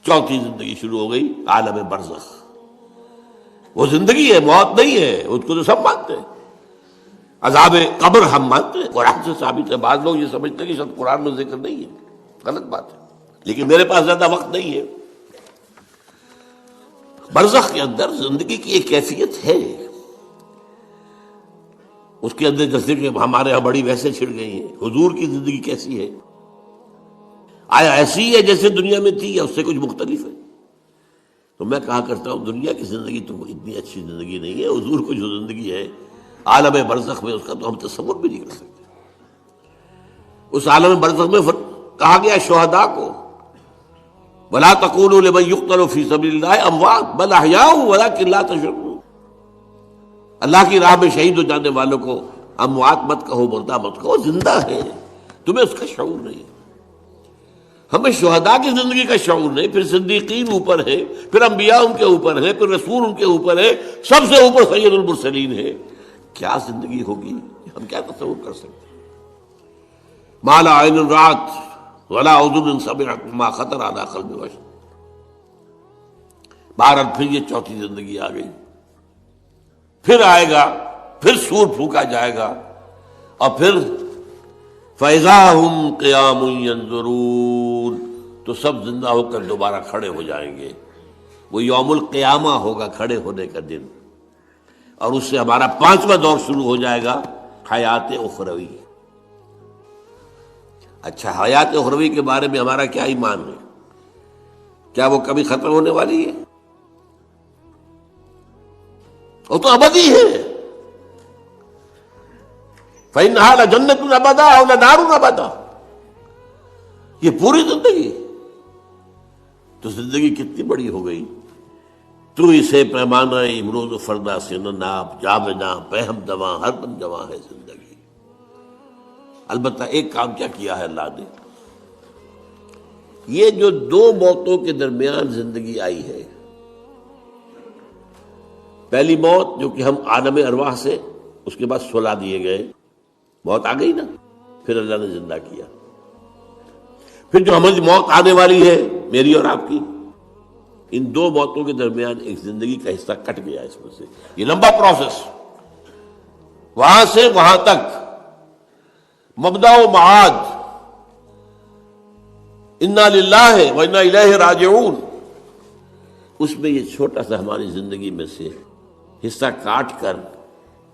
چوتھی زندگی شروع ہو گئی، عالم برزخ۔ وہ زندگی ہے، موت نہیں ہے، اس کو تو سب مانتے ہیں۔ عذاب قبر ہم مانتے ہیں، قرآن سے ثابت ہے۔ بعض لوگ یہ سمجھتے ہیں کہ شاید قرآن میں ذکر نہیں ہے، غلط بات ہے، لیکن میرے پاس زیادہ وقت نہیں ہے۔ برزخ کے اندر زندگی کی ایک کیفیت ہے، اس کے اندر جیسے کہ ہمارے یہاں بڑی ویسے چھڑ گئی ہیں۔ حضور کی زندگی کیسی ہے؟ آیا ایسی ہے جیسے دنیا میں تھی یا اس سے کچھ مختلف ہے؟ تو میں کہا کرتا ہوں دنیا کی زندگی تو اتنی اچھی زندگی نہیں ہے، حضور کو جو زندگی ہے عالم برزخ میں، اس کا تو ہم تصور بھی نہیں کر سکتے۔ اس عالم برزخ میں کہا گیا شہداء کو وَلَا تَقُولُوا لِمَن يُقْتَلُ فِي سَبِيلِ اللَّهِ أَمْوَاتٌ بَلْ أَحْيَاءٌ وَلَٰكِن لَّا تَشْعُرُونَ۔ اللہ کی راہ میں شہید ہو جانے والوں کو اموات مت کہو، مردہ مت کہو، زندہ ہے، تمہیں اس کا شعور نہیں۔ ہمیں شہداء کی زندگی کا شعور نہیں، پھر صدیقین اوپر ہے، پھر انبیاء ان کے اوپر ہے، پھر رسول ان کے اوپر ہے، سب سے اوپر سید المرسلین ہے۔ کیا زندگی ہوگی، ہم کیا تصور کر سکتے ہیں؟ ما لا عین رأت ولا اذن سمعت ما خطر علی قلب بشر۔ بہرحال پھر یہ چوتھی زندگی آ گئی، پھر آئے گا، پھر سور پھونکا جائے گا، اور پھر فَإِذَا هُمْ قِيَامٌ يَنظُرُونَ، تو سب زندہ ہو کر دوبارہ کھڑے ہو جائیں گے۔ وہ یوم القیامہ ہوگا، کھڑے ہونے کا دن، اور اس سے ہمارا پانچواں دور شروع ہو جائے گا، حیات اخروی۔ اچھا، حیات اخروی کے بارے میں ہمارا کیا ایمان ہے؟ کیا وہ کبھی ختم ہونے والی ہے؟ وہ تو ابدی ہے۔ فَإِنَّهَا لَجَنَّةٌ أَبَدًا أَوْ لَنَارٌ أَبَدًا، یہ پوری زندگی تو زندگی کتنی بڑی ہو گئی۔ تو اسے پیمانہ امروز و فردا سے نہ ناپ، جاویداں پہم دواں ہر دم جواں ہے زندگی۔ البتہ ایک کام کیا کیا ہے اللہ نے، یہ جو دو موتوں کے درمیان زندگی آئی ہے، پہلی موت جو کہ ہم عالم ارواح سے، اس کے بعد سلا دیے گئے، موت آ گئی نا، پھر اللہ نے زندہ کیا۔ پھر جو ہماری موت آنے والی ہے، میری اور آپ کی، ان دو موتوں کے درمیان ایک زندگی کا حصہ کٹ گیا اس میں سے۔ یہ لمبا پروسیس، وہاں سے وہاں تک، مبدأ و معاد، انا للہ و انا الیہ راجعون، اس میں یہ چھوٹا سا ہماری زندگی میں سے حصہ کاٹ کر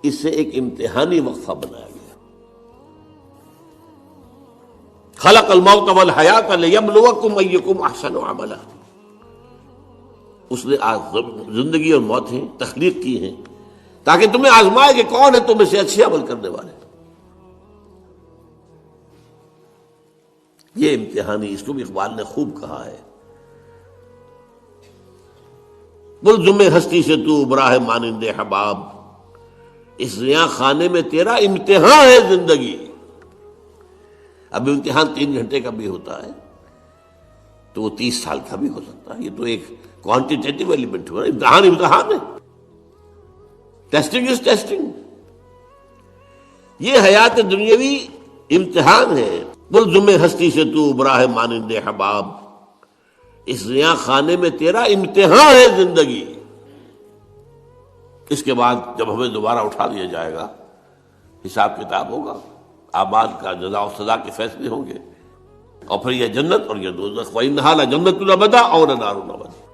اسے ایک امتحانی وقفہ بنایا گیا۔ خلق الموت والحیات لیبلوکم ایکم احسن عملا، اس نے زندگی اور موتیں تخلیق کی ہیں تاکہ تمہیں آزمائے کہ کون ہے تم میں سے اچھے عمل کرنے والے۔ یہ امتحانی، اس کو بھی اقبال نے خوب کہا ہے، ملزم ہستی سے تو ابراہ مانند حباب، اس زیاں خانے میں تیرا امتحان ہے زندگی۔ اب امتحان 3 گھنٹے کا بھی ہوتا ہے تو وہ 30 سال کا بھی ہو سکتا ہے، یہ تو ایک کوانٹیٹیٹیو ایلیمنٹ ہوا، امتحان ہے، ٹیسٹنگ از ٹیسٹنگ۔ یہ حیات دنیاوی امتحان ہے، ملزم ہستی سے تو ابراہ مانند حباب، اس زیاں خانے میں تیرا امتحان ہے زندگی۔ اس کے بعد جب ہمیں دوبارہ اٹھا دیا جائے گا، حساب کتاب ہوگا، اعمال کا جزا و سزا کے فیصلے ہوں گے، اور پھر یہ جنت اور یہ دوزخ، وَإِنَّهَا لَجَنَّةٌ أَبَدًا أَوْ لَنَارٌ أَبَدًا۔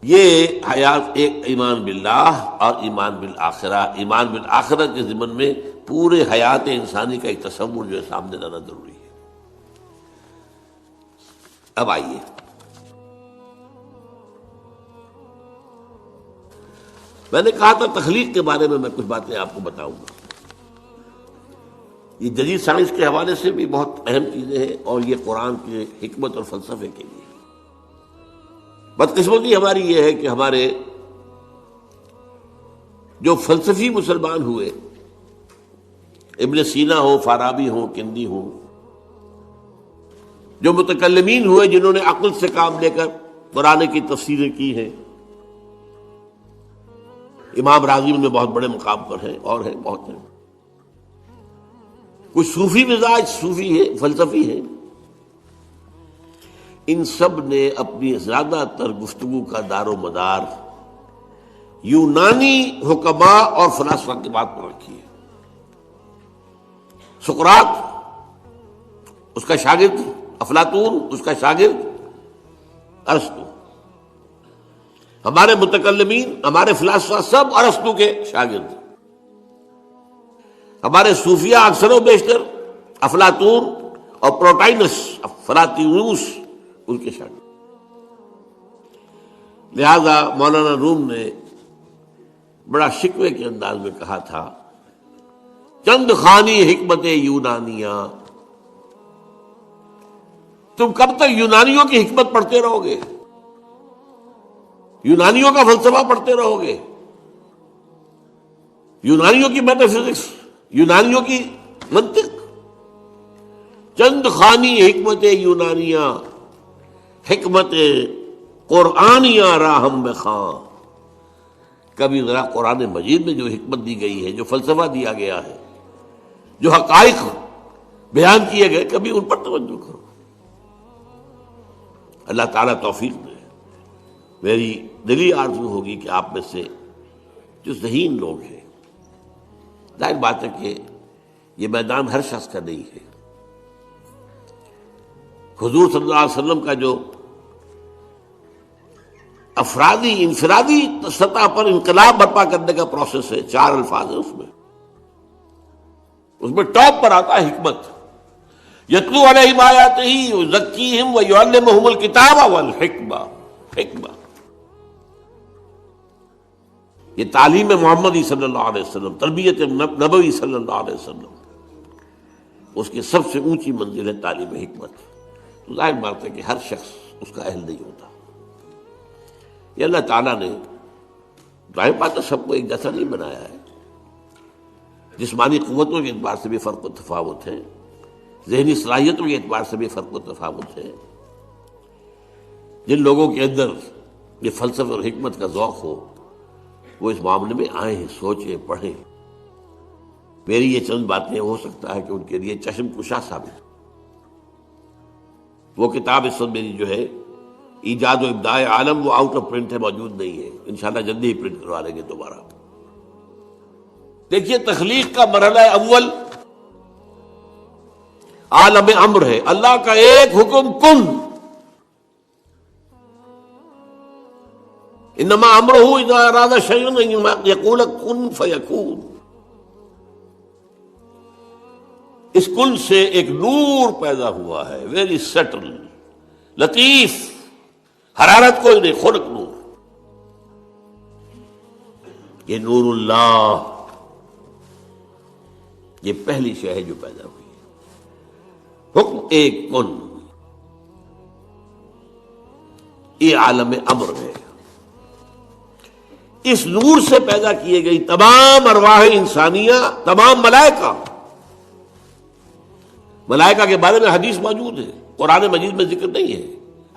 یہ حیات ایک ایمان باللہ اور ایمان بالآخرہ، ایمان بالآخرہ کے ضمن میں پورے حیات انسانی کا ایک تصور جو ہے سامنے لانا ضروری ہے۔ اب آئیے میں نے کہا تھا تخلیق کے بارے میں کچھ باتیں آپ کو بتاؤں گا۔ یہ جدید سائنس کے حوالے سے بھی بہت اہم چیزیں ہیں، اور یہ قرآن کی حکمت اور فلسفے کے لیے۔ بدقسمتی ہماری یہ ہے کہ ہمارے جو فلسفی مسلمان ہوئے، ابن سینا ہو، فارابی ہو، کندی ہو، جو متکلمین ہوئے جنہوں نے عقل سے کام لے کر قرآن کی تفسیریں کی ہیں، امام راغب میں بہت بڑے مقام پر ہیں، اور ہیں بہت ہیں، کچھ صوفی مزاج، صوفی ہے، فلسفی ہے، ان سب نے اپنی زیادہ تر گفتگو کا دار و مدار یونانی حکماء اور فلاسفہ کی بات پر رکھی ہے۔ سقراط اس کا شاگرد، افلاطون اس کا شاگرد ارسطو، ہمارے متکلمین، ہمارے فلاسفہ سب ارسطو کے شاگرد، ہمارے صوفیہ اکثر و بیشتر افلاطون اور پروٹائنس افلاطونوس ان کے شاگرد۔ لہذا مولانا روم نے بڑا شکوے کے انداز میں کہا تھا، چند خوانی حکمت یونانیہ، تم کب تک یونانیوں کی حکمت پڑھتے رہو گے، یونانیوں کا فلسفہ پڑھتے رہو گے، یونانیوں کی میٹا فزکس، یونانیوں کی منطق؟ چند خوانی حکمت یونانیہ، حکمت قرآنیہ راہم بخواں۔ کبھی ذرا قرآن مجید میں جو حکمت دی گئی ہے، جو فلسفہ دیا گیا ہے، جو حقائق بیان کیے گئے، کبھی ان پر توجہ کرو۔ اللہ تعالیٰ توفیق دے۔ میری دلی آرزو ہوگی کہ آپ میں سے جو ذہین لوگ ہیں، ظاہر بات ہے کہ یہ میدان ہر شخص کا نہیں ہے، حضور صلی اللہ علیہ وسلم کا جو افرادی انفرادی سطح پر انقلاب برپا کرنے کا پروسیس ہے، 4 الفاظ ہیں اس میں ٹاپ پر آتا ہے حکمت۔ یتلو علیہم آیاتہ یزکیہم ویعلمہم الکتاب والحکمہ، حکمہ، یہ تعلیم محمدی صلی اللہ علیہ وسلم، تربیت نبوی صلی اللہ علیہ وسلم، اس کی سب سے اونچی منزل ہے تعلیم حکمت۔ تو ظاہر بات ہے کہ ہر شخص اس کا اہل نہیں ہوتا۔ یہ اللہ تعالیٰ نے ظاہر بات ہے سب کو ایک جیسا نہیں بنایا ہے، جسمانی قوتوں کے اعتبار سے بھی فرق و تفاوت ہے، ذہنی صلاحیتوں کے اعتبار سے بھی فرق و تفاوت ہے۔ جن لوگوں کے اندر یہ فلسفہ اور حکمت کا ذوق ہو وہ اس معاملے میں آئیں، سوچیں، پڑھیں۔ میری یہ چند باتیں ہو سکتا ہے کہ ان کے لیے چشم کشا ثابت۔ وہ کتاب اس وقت میری جو ہے ایجاد و ابداع عالم، وہ آؤٹ آف پرنٹ ہے، موجود نہیں ہے، انشاءاللہ جلدی ہی پرنٹ کروا لیں گے دوبارہ۔ دیکھیے تخلیق کا مرحلہ اول عالم امر ہے، اللہ کا ایک حکم کن، انما امرہ اذا اراد شیئا ان یقول کن فیکون۔ اس کن سے ایک نور پیدا ہوا ہے، ویری سٹل، لطیف، حرارت کوئی نہیں، خلق نور، یہ نور اللہ، یہ پہلی شے ہے جو پیدا ہوئی ہے۔ حکم ایک کن، یہ عالم امر ہے۔ اس نور سے پیدا کیے گئی تمام ارواح انسانیہ، تمام ملائکہ، ملائکہ کے بارے میں حدیث موجود ہے، قرآن مجید میں ذکر نہیں ہے،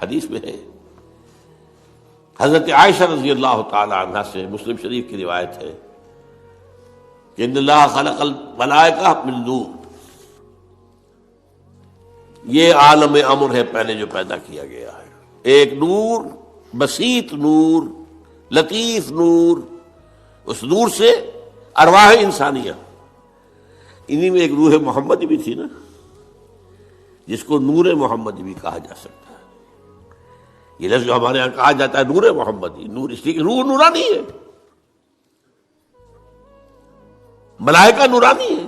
حدیث میں ہے۔ حضرت عائشہ رضی اللہ تعالی عنہا سے مسلم شریف کی روایت ہے کہ ان اللہ خلق الملائکہ من نور، یہ عالم امر ہے پہلے جو پیدا کیا گیا ہے، ایک نور، بسیط نور، لطیف نور، اس نور سے ارواح انسانیہ، انہی میں ایک روح محمدی بھی تھی نا، جس کو نور محمدی بھی کہا جا سکتا ہے۔ یہ لفظ جو ہمارے ہاں کہا جاتا ہے نور محمدی، نور اس لیے کہ روح نورانی ہے، ملائکہ نورانی ہے،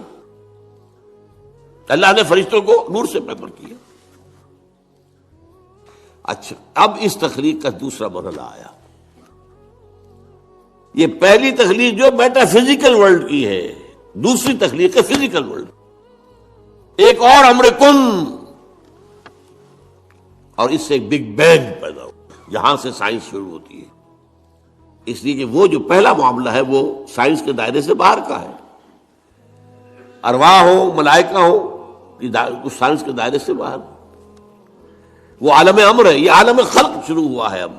اللہ نے فرشتوں کو نور سے پیدا کیا۔ اچھا، اب اس تخلیق کا دوسرا مرحلہ آیا۔ یہ پہلی تخلیق جو میٹا فزیکل ورلڈ کی ہے، دوسری تخلیق ہے فزیکل ورلڈ، ایک اور امر کن، اور اس سے ایک بگ بینگ پیدا ہوا، یہاں سے سائنس شروع ہوتی ہے، اس لیے کہ وہ جو پہلا معاملہ ہے وہ سائنس کے دائرے سے باہر کا ہے، ارواح ہو، ملائکہ ہو، اس سائنس کے دائرے سے باہر، وہ عالم امر ہے۔ یہ عالم خلق شروع ہوا ہے اب،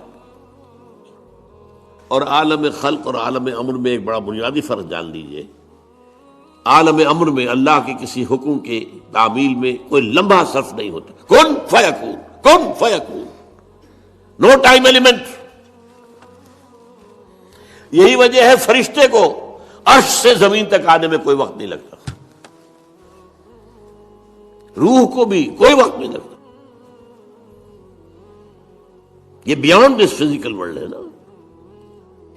اور عالم خلق اور عالم امر میں ایک بڑا بنیادی فرق جان لیجئے۔ عالم امر میں اللہ کے کسی حکم کے تعمیل میں کوئی لمحہ صرف نہیں ہوتا، کن فیکون، کن فیکون، نو ٹائم ایلیمنٹ. یہی وجہ ہے فرشتے کو عرش سے زمین تک آنے میں کوئی وقت نہیں لگتا، روح کو بھی کوئی وقت نہیں لگتا. یہ بیانڈ دس فزیکل ورلڈ ہے نا،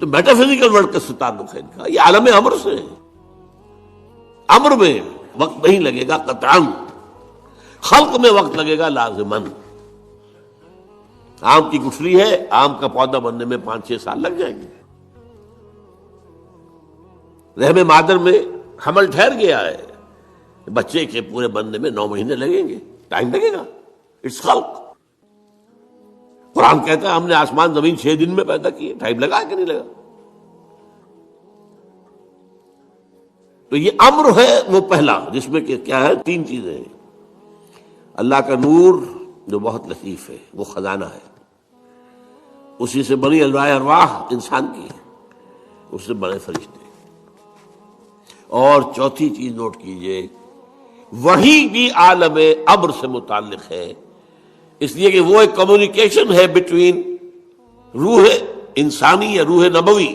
تو میٹا فزیکل ورلڈ کا تعلق ہے ان کا. یہ عالم امر سے ہے. امر میں وقت نہیں لگے گا قطعاً، خلق میں وقت لگے گا لازماً. آم کی گٹھلی ہے، آم کا پودا بننے میں 5-6 سال لگ جائیں گے. رحم مادر میں حمل ٹھہر گیا ہے، بچے کے پورے بننے میں 9 مہینے لگیں گے، ٹائم لگے گا. اٹس خلق. قرآن کہتا ہے ہم نے آسمان زمین 6 دن میں پیدا کیے. ٹائم لگا کہ نہیں لگا؟ تو یہ امر ہے وہ پہلا، جس میں کہ کیا ہے 3 چیزیں ہیں. اللہ کا نور جو بہت لطیف ہے، وہ خزانہ ہے، اسی سے بنی ارواح انسان کی، اس سے بنے فرشتے. اور چوتھی چیز نوٹ کیجئے، وہی بھی عالم امر سے متعلق ہے، اس لیے کہ وہ ایک کمیونیکیشن ہے بٹوین روح انسانی یا روح نبوی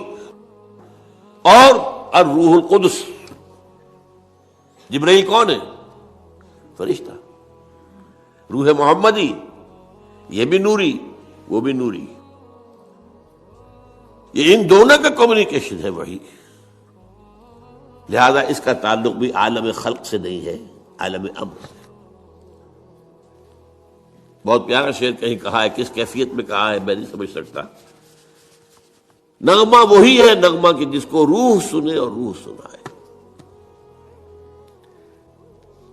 اور الروح القدس. جبرائیل کون ہے؟ فرشتہ. روح محمدی یہ بھی نوری، وہ بھی نوری. یہ ان دونوں کا کمیونیکیشن ہے وہی. لہذا اس کا تعلق بھی عالم خلق سے نہیں ہے، عالم امر سے. بہت پیارا شعر کہیں کہا ہے، کس کیفیت میں کہا ہے میں نہیں سمجھ سکتا. نغمہ وہی ہے نغمہ کہ جس کو روح سنے اور روح سنائے.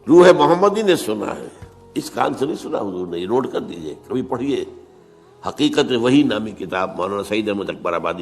روح محمدی نے سنا ہے، اس کان سے نہیں سنا حضور نے. یہ نوٹ کر دیجئے، کبھی پڑھیے حقیقت وہی نامی کتاب مولانا سعید احمد اکبر آبادی